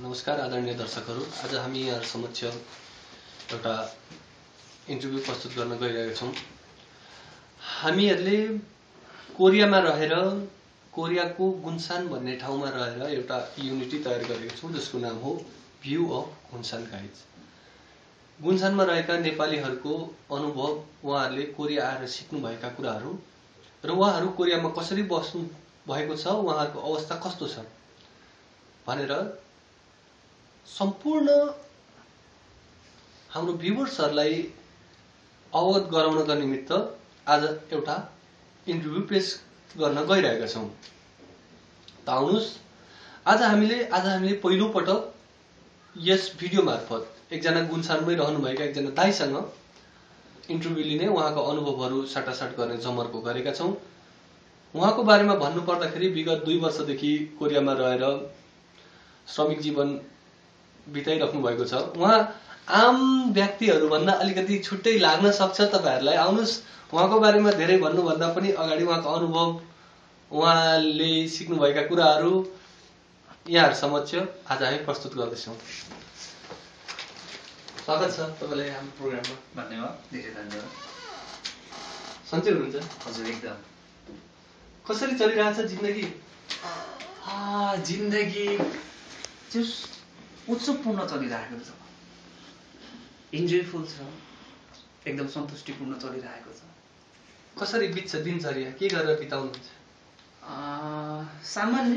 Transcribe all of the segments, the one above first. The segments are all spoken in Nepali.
नमस्कार आदरणीय दर्शकहरू। आज हामी यहाँ समक्ष एउटा इन्टरभ्यू प्रस्तुत गर्न गइरहेका छौँ। हामीहरूले कोरियामा रहेर कोरियाको गुन्सान भन्ने ठाउँमा रहेर एउटा युनिटी तयार गरेका छौँ जसको नाम हो भ्यू अफ गुन्सान गाइड्स। गुन्सानमा रहेका नेपालीहरूको अनुभव, उहाँहरूले कोरिया आएर सिक्नुभएका कुराहरू र उहाँहरू कोरियामा कसरी बस्नु भएको छ, उहाँहरूको अवस्था कस्तो छ भनेर सम्पूर्ण हाम्रो भ्युवर्सहरूलाई अवगत गराउनका निमित्त आज एउटा इन्टरभ्यू पेश गर्न गइरहेका छौँ। त आउनुहोस्, आज हामीले पहिलो पटक यस भिडियो मार्फत एकजना गुन्सानमै रहनुभएका एकजना दाइसँग इन्टरभ्यू लिने, उहाँको अनुभवहरू साटासाट गर्ने जमर्को गरेका छौँ। उहाँको बारेमा भन्नुपर्दाखेरि विगत 2 वर्षदेखि कोरियामा रहेर श्रमिक जीवन बिताइराख्नु भएको छ। उहाँ आम व्यक्तिहरूभन्दा अलिकति छुट्टै लाग्न सक्छ तपाईहरूलाई। आउनुहोस्, उहाँको बारेमा धेरै भन्नुभन्दा पनि अगाडि उहाँको अनुभव, उहाँले सिक्नुभएका कुराहरू यहाँहरू समक्ष आज हामी प्रस्तुत गर्दैछौँ। स्वागत छ तपाईँलाई हाम्रो प्रोग्राममा। धन्यवाद, धेरै धन्यवाद। सन्चै हुनुहुन्छ? हजुर, एकदम। कसरी चलिरहेछ जिन्दगी? जिन्दगी उत्सवपूर्ण चलिरहेको छ, इन्जोयफुल छ, एकदम सन्तुष्टिपूर्ण चलिरहेको छ। कसरी बित्छ दिनचर्या? के गरेर बिताउनुहुन्छ? सामान्य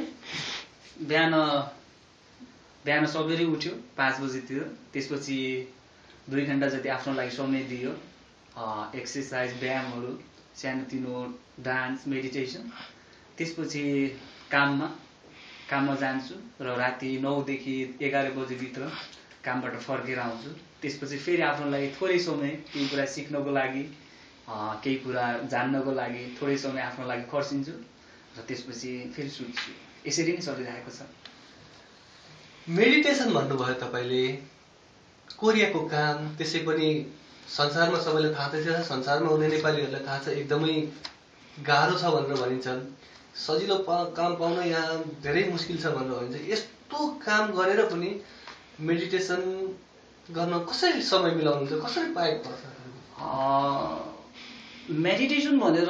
बिहान सबेरै उठ्यो 5 बजीतिर, त्यसपछि 2 घण्टा जति आफ्नो लागि समय दियो, एक्सर्साइज, व्यायामहरू, सानोतिनो डान्स, मेडिटेसन। त्यसपछि काममा जान्छु र राति 9 देखि 11 बजेभित्र कामबाट फर्केर आउँछु। त्यसपछि फेरि आफ्नो लागि थोरै समय केही कुरा सिक्नको लागि, केही कुरा जान्नको लागि थोरै समय आफ्नो लागि खर्चिन्छु र त्यसपछि फेरि सुत्छु। यसरी नै चलिरहेको छ। मेडिटेसन भन्नुभयो तपाईँले, कोरियाको काम, त्यसै पनि संसारमा सबैलाई थाहा छ, संसारमा हुने नेपालीहरूलाई थाहा छ एकदमै गाह्रो छ भनेर भनिन्छन्। सजिलो काम पाउन यहाँ धेरै मुस्किल छ भनेर भनिन्छ। यस्तो काम गरेर पनि मेडिटेसन गर्न कसरी समय मिलाउनुहुन्छ? कसरी पाएको पर्छ? मेडिटेसन भनेर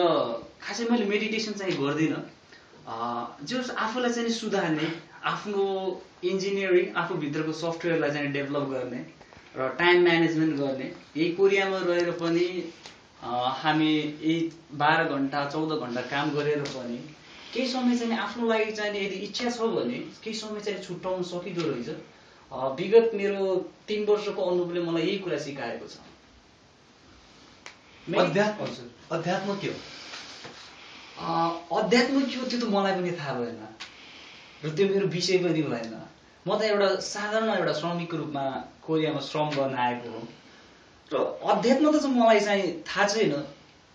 खासै मैले मेडिटेसन चाहिँ गर्दिनँ। जो आफूलाई चाहिँ सुधार्ने, आफ्नो इन्जिनियरिङ, आफूभित्रको सफ्टवेयरलाई चाहिँ डेभलप गर्ने र टाइम म्यानेजमेन्ट गर्ने। यही कोरियामा रहेर पनि हामी यही 12 घण्टा 14 घण्टा काम गरेर पनि केही समय चाहिँ आफ्नो लागि चाहिँ यदि इच्छा छ भने केही समय चाहिँ छुट्याउन सकिँदो रहेछ। विगत मेरो 3 वर्षको अनुभवले मलाई यही कुरा सिकाएको छ। अध्यात्म के हो? अध्यात्म के हो त्यो त मलाई पनि थाहा भएन र त्यो मेरो विषय पनि भएन। म त एउटा साधारण एउटा श्रमिकको रूपमा कोरियामा श्रम गर्न आएको हो र अध्यात्म त मलाई चाहिँ थाहा छैन।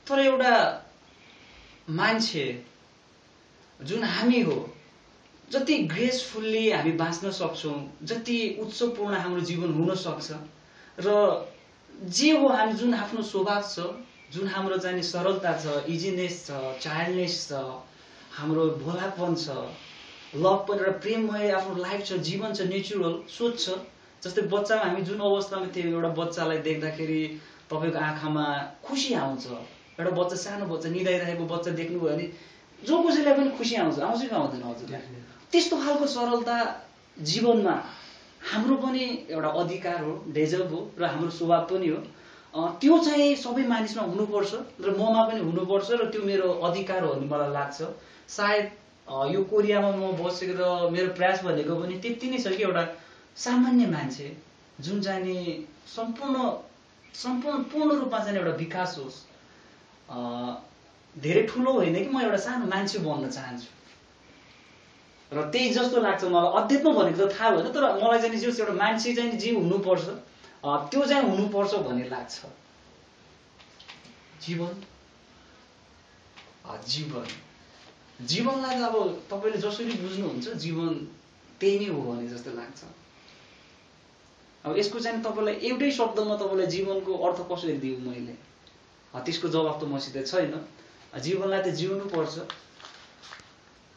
तर एउटा मान्छे जुन हामी हो, जति ग्रेसफुल्ली हामी बाँच्न सक्छौँ, जति उत्सवपूर्ण हाम्रो जीवन हुन सक्छ र जे हो हामी जुन आफ्नो स्वभाव छ, जुन हाम्रो चाहिँ सरलता छ, इजिनेस छ, चाइल्डनेस छ, हाम्रो भोलापन छ, लभ पनि, एउटा प्रेममय आफ्नो लाइफ छ, जीवन छ, नेचुरल सोच छ। जस्तै बच्चामा हामी जुन अवस्थामा थियो, एउटा बच्चालाई देख्दाखेरि तपाईँको आँखामा खुसी आउँछ। एउटा बच्चा, सानो बच्चा, निदाइरहेको बच्चा देख्नुभयो भने जो कसैलाई पनि खुसी आउँछ कि आउँदैन? हजुरलाई त्यस्तो खालको सरलता जीवनमा हाम्रो पनि एउटा अधिकार हो, डेजर्भ हो र हाम्रो स्वभाव पनि हो। त्यो चाहिँ सबै मानिसमा हुनुपर्छ र ममा पनि हुनुपर्छ र त्यो मेरो अधिकार हो भन्ने मलाई लाग्छ। सायद यो कोरियामा म बसेको र मेरो प्रयास भनेको पनि त्यति नै छ कि एउटा सामान्य मान्छे जुन चाहिँ पूर्ण रूपमा चाहिँ एउटा विकास होस्। धेरै ठुलो होइन कि म एउटा सानो मान्छे बन्न चाहन्छु र त्यही जस्तो लाग्छ मलाई। अध्यात्म भनेको त थाहा भएन, तर मलाई चाहिँ जो एउटा मान्छे चाहिँ जे हुनुपर्छ त्यो चाहिँ हुनुपर्छ भन्ने लाग्छ। जीवनलाई त अब तपाईँले जसरी बुझ्नुहुन्छ जीवन त्यही नै हो भने जस्तो लाग्छ। अब यसको चाहिँ तपाईँलाई एउटै शब्दमा तपाईँलाई जीवनको अर्थ कसरी दिउँ मैले, त्यसको जवाफ त मसित छैन। जीवनलाई त जिउनु पर्छ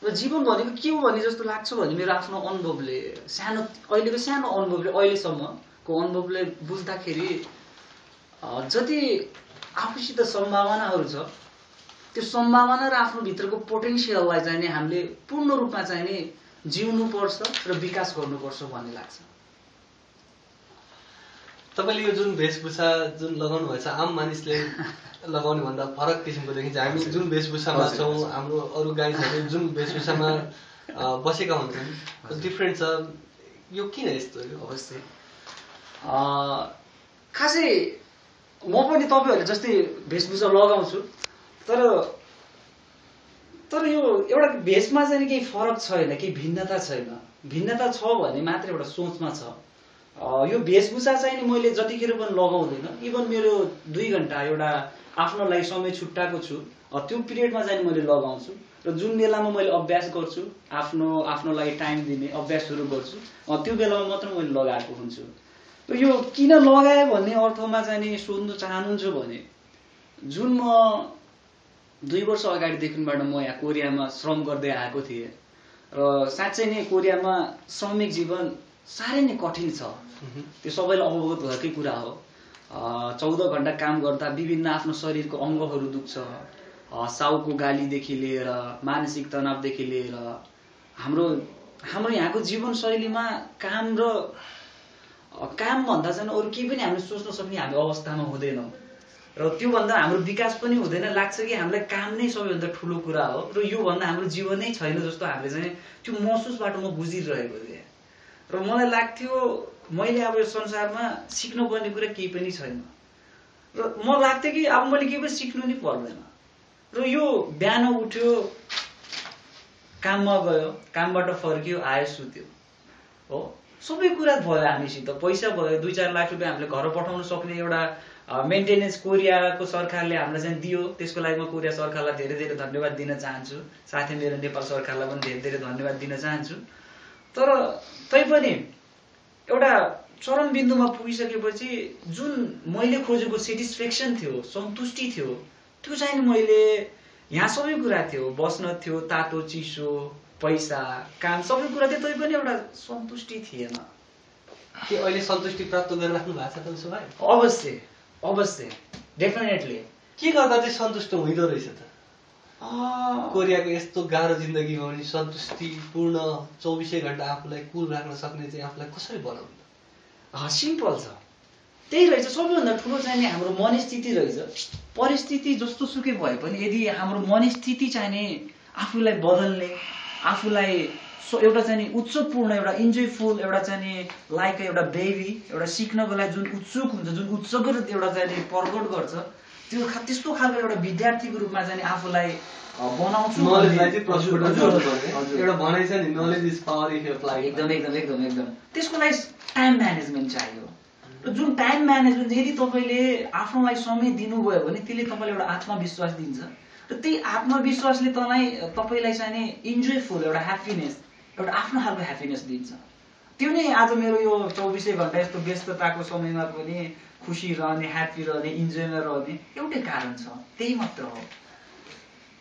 र जीवन भनेको के हो भन्ने जस्तो लाग्छ भने मेरो आफ्नो अनुभवले अहिलेको सानो अनुभवले अहिलेसम्मको अनुभवले बुझ्दाखेरि जति आफूसित सम्भावनाहरू छ त्यो सम्भावना र आफ्नो भित्रको पोटेन्सियललाई चाहिँ नि हामीले पूर्ण रूपमा चाहिँ नि जिउनुपर्छ र विकास गर्नुपर्छ भन्ने लाग्छ। तपाईँले यो जुन वेशभूषा जुन लगाउनु भएछ आम मानिसले लगाउने भन्दा फरक किसिमको देखिन्छ। हामी जुन वेशभूषामा छौँ, हाम्रो अरू गाइजहरू जुन वेशभूषामा बसेका हुन्छन् डिफ्रेन्ट छ। यो किन यस्तो हो? अवश्य खासै म पनि तपाईँहरूले जस्तै वेशभूषा लगाउँछु, तर यो एउटा भेषमा चाहिँ केही फरक छैन, केही भिन्नता छैन। भिन्नता छ भने मात्र एउटा सोचमा छ। यो वेशभूषा चाहिँ नि मैले जतिखेर पनि लगाउँदैन, इभन मेरो 2 घन्टा एउटा आफ्नो लागि समय छुट्टाएको छु त्यो पिरियडमा चाहिँ मैले लगाउँछु र जुन बेलामा मैले अभ्यास गर्छु आफ्नो लागि टाइम दिने अभ्यास सुरु गर्छु त्यो बेलामा मात्र मैले लगाएको हुन्छु। र यो किन लगाएँ भन्ने अर्थमा चाहिँ नि सोध्नु चाहनुहुन्छ भने जुन म 2 वर्ष अगाडिदेखिबाट म यहाँ कोरियामा श्रम गर्दै आएको थिएँ र साँच्चै नै कोरियामा श्रमिक जीवन साह्रै नै कठिन छ। त्यो सबैलाई अवगत भएकै कुरा हो। 14 घण्टा काम गर्दा विभिन्न आफ्नो शरीरको अङ्गहरू दुख्छ, साउको गालीदेखि लिएर मानसिक तनावदेखि लिएर हाम्रो यहाँको जीवनशैलीमा काम भन्दा चाहिँ अरू केही पनि हामीले सोच्न सक्ने हामी अवस्थामा हुँदैनौँ र त्योभन्दा हाम्रो विकास पनि हुँदैन। लाग्छ कि हामीलाई काम नै सबैभन्दा ठुलो कुरा हो र योभन्दा हाम्रो जीवनै छैन जस्तो हामीले चाहिँ त्यो महसुसबाट म गुजिरहेको थिएँ। र मलाई लाग्थ्यो मैले अब यो संसारमा सिक्नुपर्ने कुरा केही पनि छैन र म लाग्थ्यो कि अब मैले केही पनि सिक्नु नै पर्दैन। र यो बिहान उठ्यो, काममा गयो, कामबाट फर्कियो, आयो, सुत्यो, हो सबै कुरा भयो। हामीसित पैसा भयो, 2-4 लाख रुपियाँ हामीले घर पठाउन सक्ने एउटा मेन्टेनेन्स कोरियाको सरकारले हामीलाई चाहिँ दियो। त्यसको लागि म कोरिया सरकारलाई धेरै धेरै धन्यवाद दिन चाहन्छु। साथै मेरो नेपाल सरकारलाई पनि धेरै धेरै धन्यवाद दिन चाहन्छु। तर तैपनि एउटा चरम बिन्दुमा पुगिसकेपछि जुन मैले खोजेको सेटिस्फेक्सन थियो, सन्तुष्टि थियो, त्यो चाहिँ मैले यहाँ सबै कुरा थियो, बस्न थियो, तातो चिसो, पैसा, काम सबै कुरा थियो, तैपनि एउटा सन्तुष्टि थिएन। के अहिले सन्तुष्टि प्राप्त गरिराख्नु भएको छ त? भाइ अवश्य डेफिनेटली। के गर्दा चाहिँ सन्तुष्ट हुँदो रहेछ त? कोरियाको यस्तो गाह्रो जिन्दगीमा पनि सन्तुष्टिपूर्ण 24 घण्टा आफूलाई कुल राख्न सक्ने चाहिँ आफूलाई कसरी बनाउनु? सिम्पल छ, त्यही रहेछ। सबैभन्दा ठुलो चाहिँ नि हाम्रो मनस्थिति रहेछ। परिस्थिति जस्तो सुकै भए पनि यदि हाम्रो मनस्थिति चाहिँ नि आफूलाई बदल्ने, आफूलाई एउटा चाहिँ नि उत्सवपूर्ण, एउटा इन्जोयफुल, एउटा चाहिँ नि लाइक एउटा बेबी, एउटा सिक्नको लागि जुन उत्सुक हुन्छ, जुन उत्सुक एउटा चाहिँ नि प्रकट गर्छ, त्यस्तो खालको एउटा विद्यार्थीको रूपमा चाहिँ आफूलाई बनाउँछु। एउटा भनाइ छ नि, knowledge is power if you apply. एकदम त्यसको लागि टाइम म्यानेजमेन्ट चाहियो। र जुन टाइम म्यानेजमेन्ट यदि तपाईँले आफ्नो लागि समय दिनुभयो भने त्यसले तपाईँलाई एउटा आत्मविश्वास दिन्छ र त्यही आत्मविश्वासले तपाईँलाई चाहिँ नि इन्जोयफुल एउटा ह्याप्पिनेस, एउटा आफ्नो खालको ह्याप्पिनेस दिन्छ। त्यो नै आज मेरो यो 24 घण्टा यस्तो व्यस्तताको समयमा पनि खुसी रहने, ह्याप्पी रहने, इन्जोयमा रहने एउटै कारण छ, त्यही मात्र हो।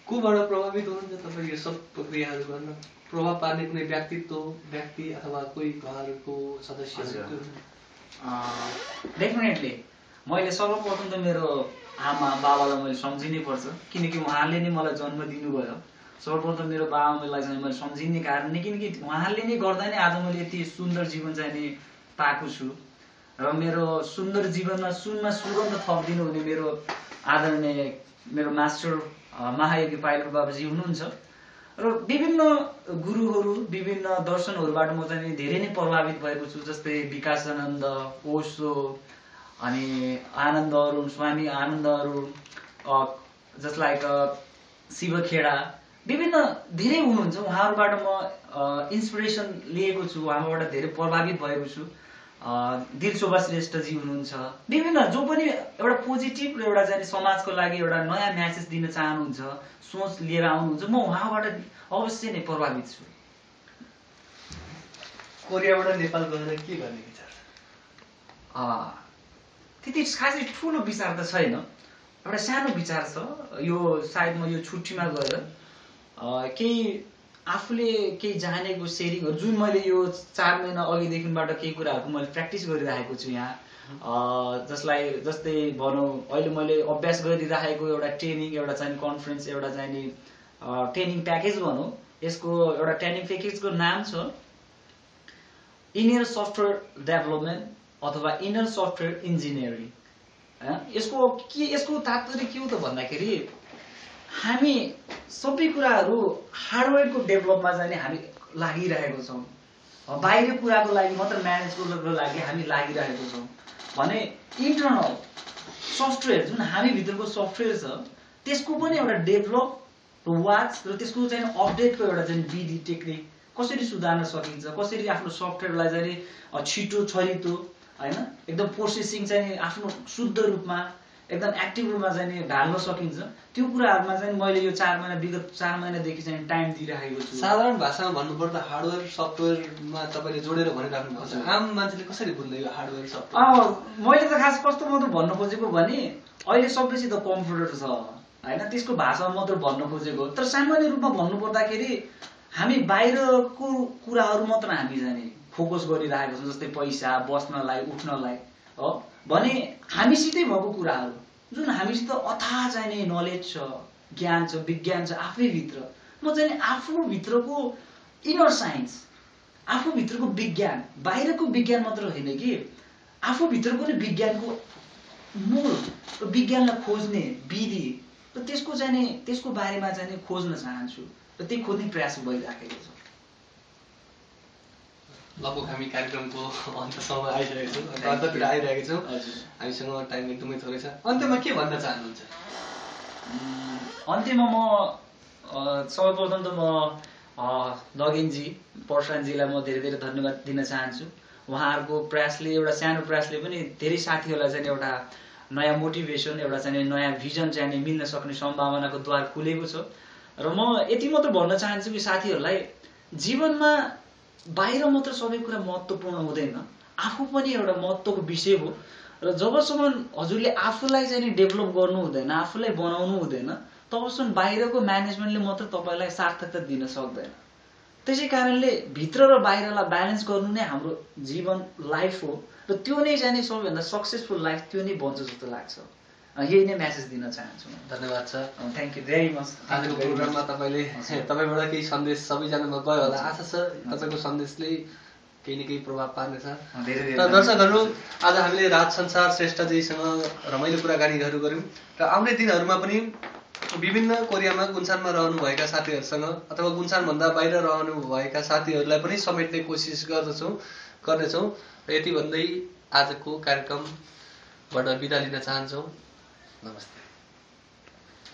कोबाट प्रभावित हुनुहुन्छ तपाईँ यो सब प्रक्रियाहरू गर्न? प्रभाव पार्ने कुनै व्यक्ति अथवा कोही घरको सदस्य? डेफिनेटली मैले सर्वप्रथम त मेरो आमा बाबालाई मैले सम्झिनै पर्छ, किनकि उहाँले नै मलाई जन्म दिनुभयो। सर्वप्रथम मेरो बाबालाई चाहिँ मैले सम्झिने कारण नै किनकि उहाँले नै गर्दा नै आज मैले यति सुन्दर जीवन चाहिँ नि पाएको छु। र मेरो सुन्दर जीवनमा सुनमा सुगन्ध थपिदिनु हुने मेरो आदरणीय मेरो मास्टर महायोगी पाइलट बाबाजी हुनुहुन्छ। र विभिन्न गुरुहरू, विभिन्न दर्शनहरूबाट म चाहिँ धेरै नै प्रभावित भएको छु। जस्तै विकासानन्द, ओशो, अनि आनन्द अरुण, स्वामी आनन्द अरुण, जस्ट लाइक शिव खेडा, विभिन्न धेरै हुनुहुन्छ। उहाँहरूबाट म इन्सपिरेसन लिएको छु, उहाँबाट धेरै प्रभावित भएको छु। दिलशोभा श्रेष्ठजी हुनुहुन्छ। विभिन्न जो पनि एउटा पोजिटिभ र एउटा चाहिँ समाजको लागि एउटा नयाँ म्यासेज दिन चाहनुहुन्छ, सोच लिएर आउनुहुन्छ, म उहाँबाट अवश्य नै प्रभावित छु। कोरियाबाट नेपाल गएर के गर्ने विचार? त्यति खासै ठुलो विचार त छैन, एउटा सानो विचार छ। यो सायद म यो छुट्टीमा गएर केही आफूले केही जानेको सेयरिङहरू जुन मैले यो 4 महिना अघिदेखिबाट केही कुराहरूको मैले प्र्याक्टिस गरिरहेको छु यहाँ, जस्तै भनौँ अहिले मैले अभ्यास गरिरहेको एउटा ट्रेनिङ, एउटा चाहिँ कन्फरेन्स, एउटा चाहिँ नि ट्रेनिङ प्याकेज भनौँ, यसको एउटा ट्रेनिङ प्याकेजको नाम छ इनर सफ्टवेयर डेभलपमेन्ट अथवा इनर सफ्टवेयर इन्जिनियरिङ। यसको तात्पर्य के हो त भन्दाखेरि हामी सबै कुराहरू हार्डवेयरको डेभलपमा चाहिँ हामी लागिरहेको छौँ, बाहिर कुराको लागि मात्र म्यानेज गर्नको लागि हामी लागिरहेको छौँ भने इन्टरनल सफ्टवेयर जुन हामी भित्रको सफ्टवेयर छ त्यसको पनि एउटा डेभलप वाच र त्यसको चाहिँ अपडेटको एउटा चाहिँ विधि टेक्निक कसरी सुधार्न सकिन्छ, कसरी आफ्नो सफ्टवेयरलाई चाहिँ छिटो छरितो होइन एकदम प्रोसेसिङ चाहिँ आफ्नो शुद्ध रूपमा एकदम एक्टिभ रूपमा चाहिँ ढाल्न सकिन्छ, त्यो कुराहरूमा चाहिँ मैले यो विगत 4 महिनादेखि चाहिँ टाइम दिइरहेको छु। साधारण भाषामा भन्नुपर्दा हार्डवेयर सफ्टवेयरमा तपाईँले जोडेर भनिराख्नु भएको छ, आम मान्छेले कसरी बुझ्ने यो हार्डवेयर सफ्टवेयर? मैले त खास कस्तो मात्र भन्न खोजेको भने अहिले सबैसित कम्प्युटर छ होइन, त्यसको भाषामा मात्र भन्न खोजेको। तर सामान्य रूपमा भन्नुपर्दाखेरि हामी बाहिरको कुराहरू मात्र हामी जाने फोकस गरिरहेको छौँ, जस्तै पैसा, बस्नलाई, उठ्नलाई हो भने हामीसितै भएको कुराहरू जुन हामीसित अथाह चाहिने नलेज छ, ज्ञान छ, विज्ञान छ आफैभित्र, म चाहिँ आफूभित्रको इनर साइन्स, आफूभित्रको विज्ञान, बाहिरको विज्ञान मात्र होइन कि आफूभित्रको नै विज्ञानको मूल विज्ञानलाई खोज्ने विधि र त्यसको बारेमा चाहिँ खोज्न चाहन्छु र त्यही खोज्ने प्रयास भइराखेको छ। लगभग हामी कार्यक्रमको अन्तसम्म आइसकेको छौँ, अन्ततिर आइरहेको छौँ, हामीसँग टाइम एकदमै थोरै छ। अन्त्यमा के भन्न चाहनुहुन्छ? अन्त्यमा म सर्वप्रथम त म नगेनजी पर्सानजीलाई म धेरै धेरै धन्यवाद दिन चाहन्छु। उहाँहरूको प्रयासले, एउटा सानो प्रयासले पनि धेरै साथीहरूलाई चाहिँ एउटा नयाँ मोटिभेसन, एउटा चाहिँ नयाँ भिजन चाहिँ मिल्न सक्ने सम्भावनाको द्वार खुलेको छ। र म यति मात्र भन्न चाहन्छु कि साथीहरूलाई जीवनमा बाहिर मात्र सबै कुरा महत्त्वपूर्ण हुँदैन, आफू पनि एउटा महत्त्वको विषय हो र जबसम्म हजुरले आफूलाई चाहिँ डेभलप गर्नु हुँदैन, आफूलाई बनाउनु हुँदैन, तबसम्म बाहिरको म्यानेजमेन्टले मात्र तपाईँलाई सार्थकता दिन सक्दैन। त्यसै कारणले भित्र र बाहिरलाई ब्यालेन्स गर्नु नै हाम्रो जीवन लाइफ हो र त्यो नै चाहिँ सबैभन्दा सक्सेसफुल लाइफ त्यो नै बन्छ जस्तो लाग्छ। यही नै मेसेज दिन चाहन्छु। धन्यवाद छ, थ्याङ्क यू भेरी मच। आजको प्रोग्राममा तपाईँबाट केही सन्देश सबैजनामा गयो होला, आशा छ तपाईँको सन्देशले केही न केही प्रभाव पार्नेछ। र दर्शकहरू, आज हामीले राज संसार श्रेष्ठजीसँग रमाइलो कुराकानीहरू गऱ्यौँ र आउने दिनहरूमा पनि विभिन्न कोरियामा गुन्सानमा रहनुभएका साथीहरूसँग अथवा गुन्सानभन्दा बाहिर रहनुभएका साथीहरूलाई पनि समेट्ने कोसिस गर्नेछौँ। र यति भन्दै आजको कार्यक्रमबाट बिदा लिन चाहन्छौँ। नमस्ते।